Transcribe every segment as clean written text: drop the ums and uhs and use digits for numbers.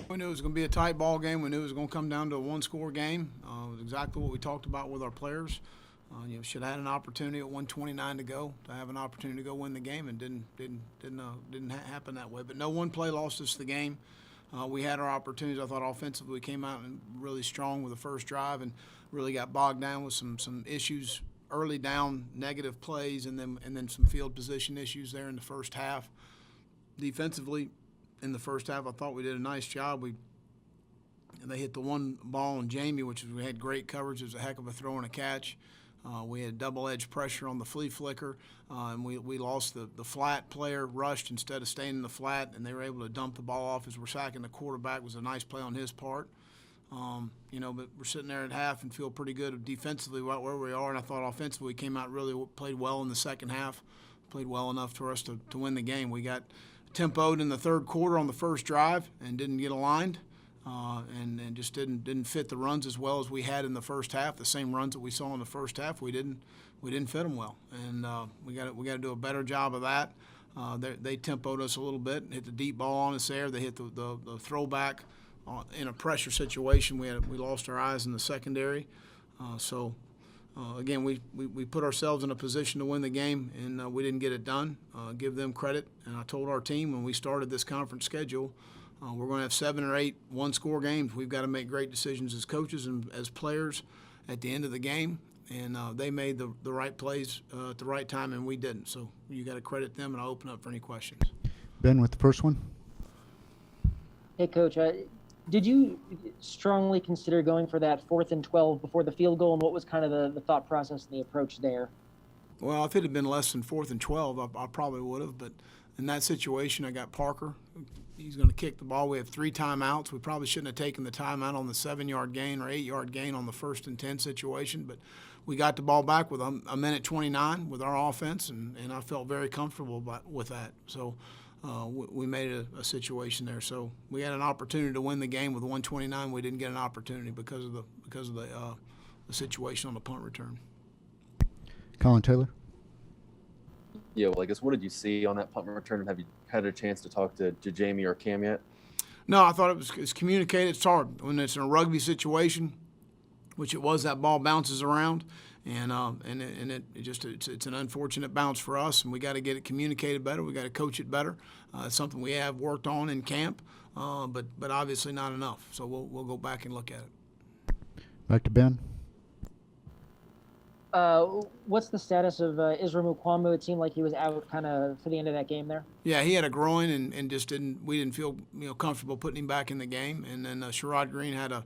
We knew it was going to be a tight ball game. We knew it was going to come down to a one-score game. It was exactly what we talked about with our players. Should have had an opportunity at 1:29 to go to have an opportunity to go win the game, and didn't happen that way. But no one play lost us the game. We had our opportunities. I thought offensively we came out and really strong with the first drive, and really got bogged down with some issues early down, negative plays, and then some field position issues there in the first half. Defensively, in the first half, I thought we did a nice job. They hit the one ball on Jamie, which was, we had great coverage. It was a heck of a throw and a catch. We had double-edged pressure on the flea flicker, and we lost the flat player, rushed instead of staying in the flat, and they were able to dump the ball off as we're sacking the quarterback. It was a nice play on his part. But we're sitting there at half and feel pretty good defensively where we are, and I thought offensively we came out played well in the second half, played well enough for us to win the game. We got tempoed in the third quarter on the first drive and didn't get aligned. And just didn't fit the runs as well as we had in the first half. The same runs that we saw in the first half, we didn't fit them well, and we got to do a better job of that. They tempoed us a little bit, and hit the deep ball on us there. They hit the throwback in a pressure situation. We lost our eyes in the secondary. Again, we put ourselves in a position to win the game, and we didn't get it done. Give them credit, and I told our team when we started this conference schedule, we're going to have 7 or 8 one-score games. We've got to make great decisions as coaches and as players at the end of the game, and they made the right plays at the right time, and we didn't. So you got to credit them, and I'll open up for any questions. Ben with the first one. Hey, Coach. Did you strongly consider going for that 4th and 12 before the field goal, and what was kind of the thought process and the approach there? Well, if it had been less than 4th and 12, I probably would have. But in that situation, I got Parker. He's going to kick the ball. We have 3 timeouts. We probably shouldn't have taken the timeout on the 7-yard gain or 8-yard gain on the 1st and 10 situation. But we got the ball back with a minute 29 with our offense, and I felt very comfortable with that. So we made it a situation there. So we had an opportunity to win the game with 1:29. We didn't get an opportunity because of the situation on the punt return. Colin Taylor. Yeah, well, I guess what did you see on that punt return, and have you had a chance to talk to Jamie or Cam yet? No, I thought it's communicated. It's hard when it's in a rugby situation, which it was. That ball bounces around, and it's an unfortunate bounce for us, and we got to get it communicated better. We got to coach it better. It's something we have worked on in camp, but obviously not enough. So we'll go back and look at it. Back to Ben. What's the status of Israel Muschamp? It seemed like he was out kind of for the end of that game there. Yeah, he had a groin and just we didn't feel comfortable putting him back in the game. And then Sherrod Green had a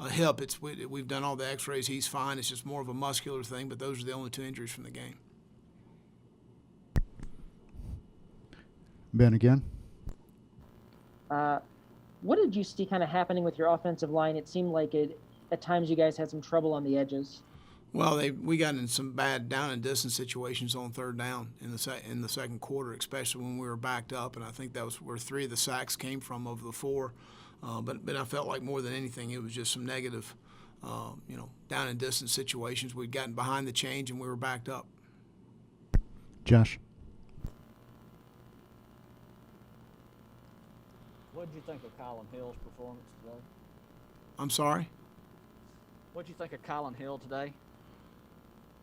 hip. We've done all the X-rays. He's fine. It's just more of a muscular thing. But those are the only 2 injuries from the game. Ben again. What did you see kind of happening with your offensive line? It seemed like at times you guys had some trouble on the edges. Well, we got in some bad down and distance situations on 3rd down in the second quarter, especially when we were backed up, and I think that was where 3 of the sacks came from over the 4. But I felt like more than anything, it was just some negative, down and distance situations. We'd gotten behind the change and we were backed up. Josh. What did you think of Colin Hill's performance today? I'm sorry? What did you think of Colin Hill today?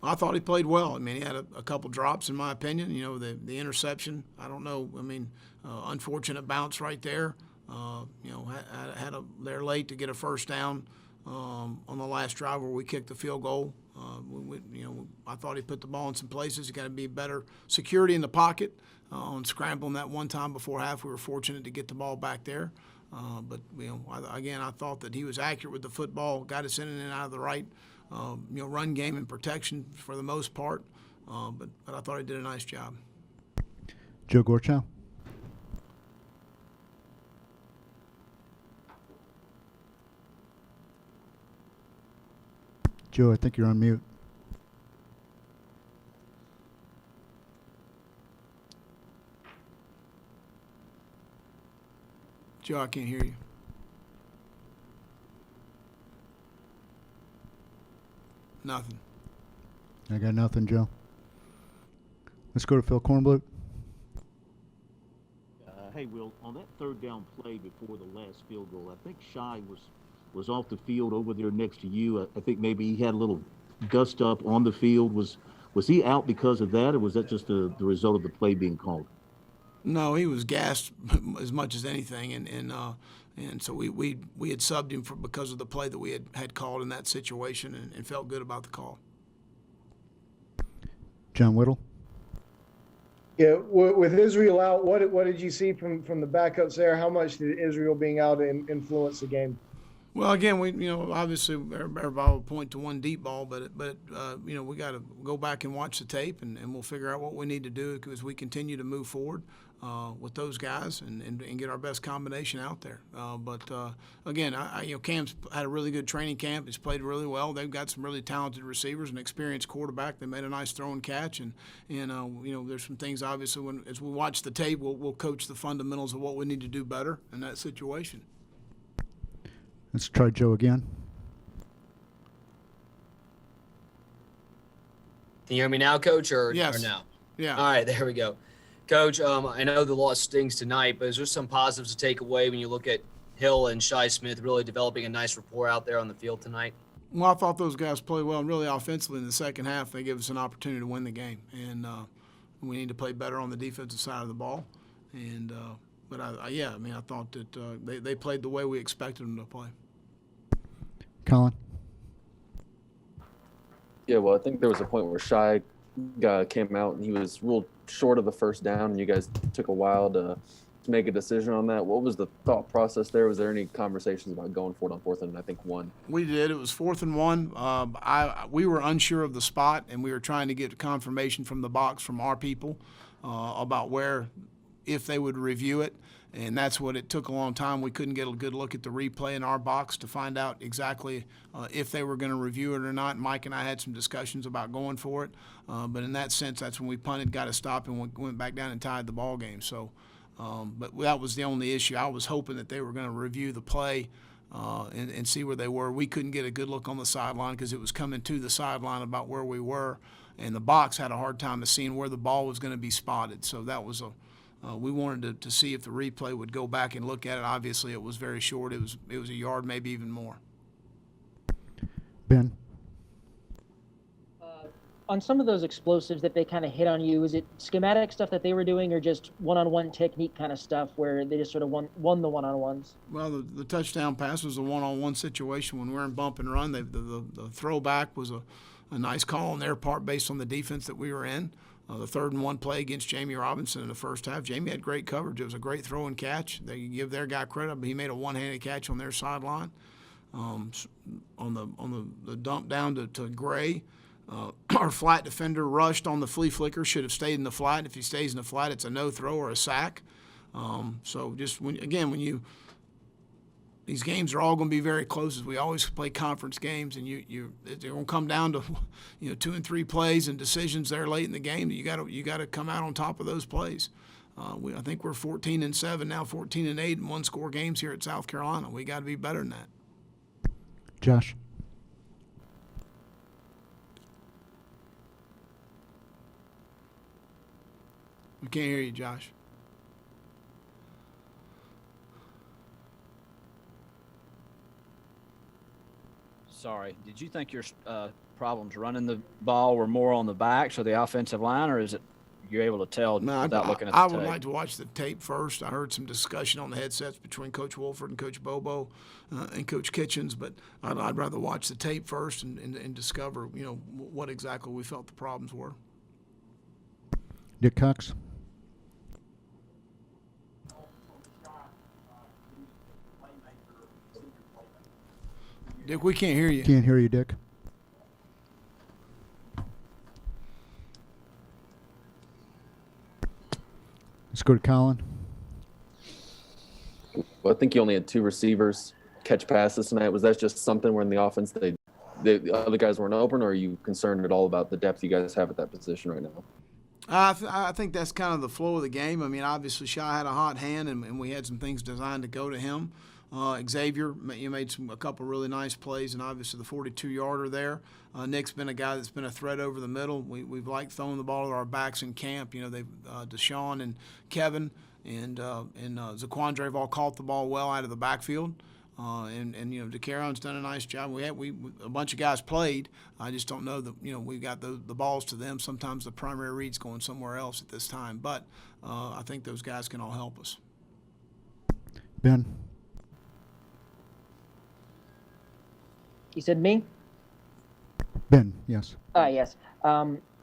I thought he played well. I mean, he had a couple drops, in my opinion. The interception, I don't know. I mean, unfortunate bounce right there. They're late to get a first down on the last drive where we kicked the field goal. I thought he put the ball in some places. He got to be better security in the pocket on scrambling that one time before half. We were fortunate to get the ball back there. I thought that he was accurate with the football, got us in and out of the right, run game and protection for the most part. But I thought he did a nice job. Joe Gorchow. Joe, I think you're on mute. Joe, I can't hear you. Nothing. I got nothing, Joe. Let's go to Phil Kornblut. Hey, Will, on that third down play before the last field goal, I think Shy was off the field over there next to you. I think maybe he had a little dust up on the field. Was he out because of that, or was that just the result of the play being called? No, he was gassed as much as anything, and so we had subbed him because of the play that we had called in that situation, and felt good about the call. John Whittle. Yeah, with Israel out, what did you see from the backups there? How much did Israel being out influence the game? Well, again, obviously everybody will point to one deep ball, but we got to go back and watch the tape, and we'll figure out what we need to do as we continue to move forward with those guys and get our best combination out there. But again, Cam's had a really good training camp. He's played really well. They've got some really talented receivers and experienced quarterback. They made a nice throw and catch, and there's some things obviously as we watch the tape, we'll coach the fundamentals of what we need to do better in that situation. Let's try Joe again. Can you hear me now, Coach, or Yes. or no? Yeah. All right, there we go. Coach, I know the loss stings tonight, but is there some positives to take away when you look at Hill and Shi Smith really developing a nice rapport out there on the field tonight? Well, I thought those guys played well, and really offensively in the second half, they gave us an opportunity to win the game. And we need to play better on the defensive side of the ball. And but I thought that they played the way we expected them to play. Colin. Yeah, well, I think there was a point where Shy came out and he was ruled short of the first down, and you guys took a while to make a decision on that. What was the thought process there? Was there any conversations about going for it on fourth and I think 1? We did. It was 4th and 1. We were unsure of the spot, and we were trying to get confirmation from the box from our people about if they would review it. And that's what it took a long time. We couldn't get a good look at the replay in our box to find out exactly if they were going to review it or not. Mike and I had some discussions about going for it. But in that sense, that's when we punted, got a stop, and went back down and tied the ball game. So, but that was the only issue. I was hoping that they were going to review the play and see where they were. We couldn't get a good look on the sideline because it was coming to the sideline about where we were. And the box had a hard time of seeing where the ball was going to be spotted. So that was we wanted to see if the replay would go back and look at it. Obviously, it was very short. It was a yard, maybe even more. Ben. On some of those explosives that they kind of hit on you, is it schematic stuff that they were doing, or just one-on-one technique kind of stuff where they just sort of won the one-on-ones? Well, the touchdown pass was a one-on-one situation. When we're in bump and run, the throwback was a nice call on their part based on the defense that we were in. The 3rd and 1 play against Jamie Robinson in the first half, Jamie had great coverage. It was a great throw and catch. They give their guy credit, but he made a one-handed catch on their sideline. On the dump down to Gray, our flat defender rushed on the flea flicker, should have stayed in the flat. If he stays in the flat, it's a no-throw or a sack. So just these games are all going to be very close, as we always play conference games, and they're going to come down to 2 and 3 plays and decisions there late in the game. You got to come out on top of those plays. I think we're 14-7 now, 14-8 in one-score games here at South Carolina. We got to be better than that. Josh. We can't hear you, Josh. Sorry, did you think your problems running the ball were more on the backs or the offensive line, or is it you're able to tell without looking at the I tape? would like to watch the tape first. I heard some discussion on the headsets between Coach Wolford and Coach Bobo and Coach Kitchens, but I'd rather watch the tape first and discover, what exactly we felt the problems were. Dick Cox. Dick, we can't hear you. Can't hear you, Dick. Let's go to Colin. Well, I think you only had 2 receivers catch passes tonight. Was that just something where in the offense the other guys weren't open, or are you concerned at all about the depth you guys have at that position right now? I think that's kind of the flow of the game. I mean, obviously, Shy had a hot hand, and we had some things designed to go to him. Xavier, you made a couple really nice plays, and obviously the 42-yarder there. Nick's been a guy that's been a threat over the middle. We've liked throwing the ball to our backs in camp. They've Deshaun and Kevin and Zaquandre Vaughn caught the ball well out of the backfield. And DeCarron's done a nice job. We a bunch of guys played. I just don't know that we got the balls to them. Sometimes the primary read's going somewhere else at this time, but I think those guys can all help us. Ben. You said me? Ben, yes. Yes.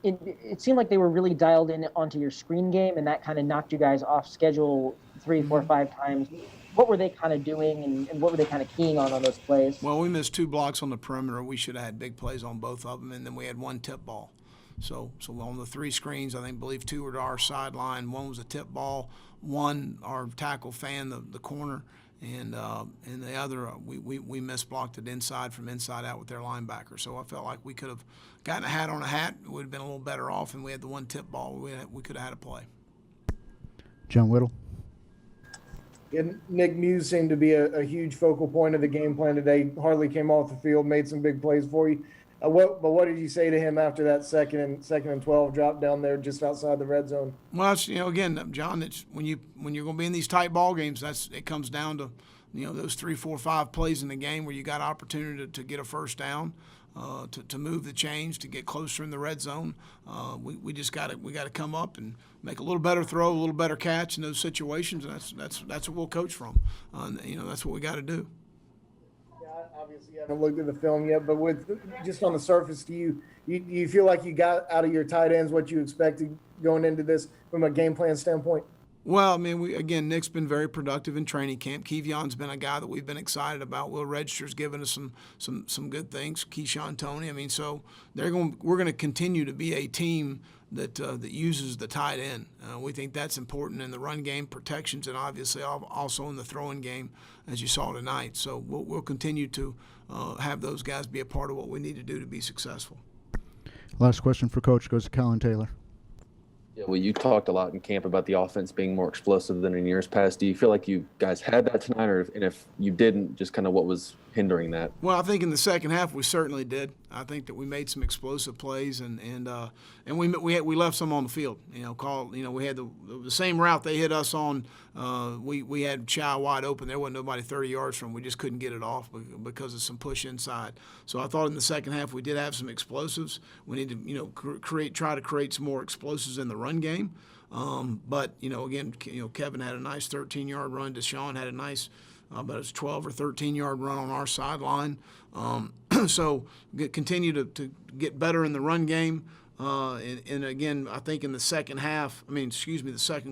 It seemed like they were really dialed in onto your screen game, and that kind of knocked you guys off schedule 3, 4, 5 times. What were they kind of doing, and what were they kind of keying on those plays? Well, we missed 2 blocks on the perimeter. We should have had big plays on both of them, and then we had 1 tip ball. So on the 3 screens, I believe 2 were to our sideline. 1 was a tip ball. 1, our tackle fanned the corner, and the other we misblocked it inside from inside out with their linebacker. So I felt like we could have gotten a hat on a hat. It would have been a little better off, and we had the 1 tip ball. We could have had a play. John Whittle. And Nick Muse seemed to be a huge focal point of the game plan today. Hardly came off the field, made some big plays for you. What did you say to him after that second and 12 drop down there just outside the red zone? Well, it's, again, John, it's when you're going to be in these tight ball games, it comes down to those 3, 4, 5 plays in the game where you got opportunity to get a first down, to move the chains, to get closer in the red zone. We just got to come up and make a little better throw, a little better catch in those situations, and that's what we'll coach from. That's what we got to do. Obviously, you haven't looked at the film yet, but with just on the surface, do you feel like you got out of your tight ends what you expected going into this from a game plan standpoint? Well, Nick's been very productive in training camp. Kevion's been a guy that we've been excited about. Will Register's given us some good things. Keyshawn Toney. So we're going to continue to be a team that uses the tight end. We think that's important in the run game, protections, and obviously also in the throwing game, as you saw tonight. So we'll continue to have those guys be a part of what we need to do to be successful. Last question for Coach goes to Colin Taylor. Yeah, well, you talked a lot in camp about the offense being more explosive than in years past. Do you feel like you guys had that tonight, and if you didn't, just kind of what was hindering that? Well, I think in the second half we certainly did. I think that we made some explosive plays, and we left some on the field. We had the same route they hit us on. We had Shy wide open. There wasn't nobody 30 yards from. We just couldn't get it off because of some push inside. So I thought in the second half we did have some explosives. We need to try to create some more explosives in the run game. But again, Kevin had a nice 13-yard run. Deshaun had a nice, but it's 12 or 13-yard run on our sideline. So continue to get better in the run game. And again, I think in the second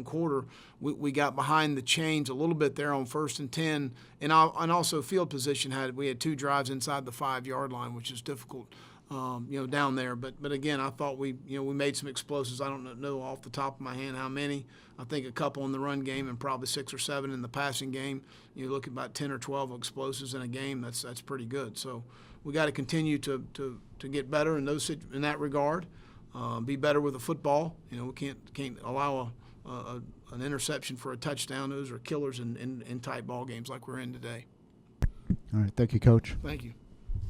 quarter, we got behind the chains a little bit there on 1st and 10, and also field position we had 2 drives inside the 5-yard line, which is difficult. Down there, but again, I thought we made some explosives. I don't know off the top of my hand how many. I think a couple in the run game and probably 6 or 7 in the passing game. You look at about 10 or 12 explosives in a game. That's pretty good. So we got to continue to get better in that regard. Be better with the football. We can't allow an interception for a touchdown. Those are killers in tight ball games like we're in today. All right, thank you, Coach. Thank you.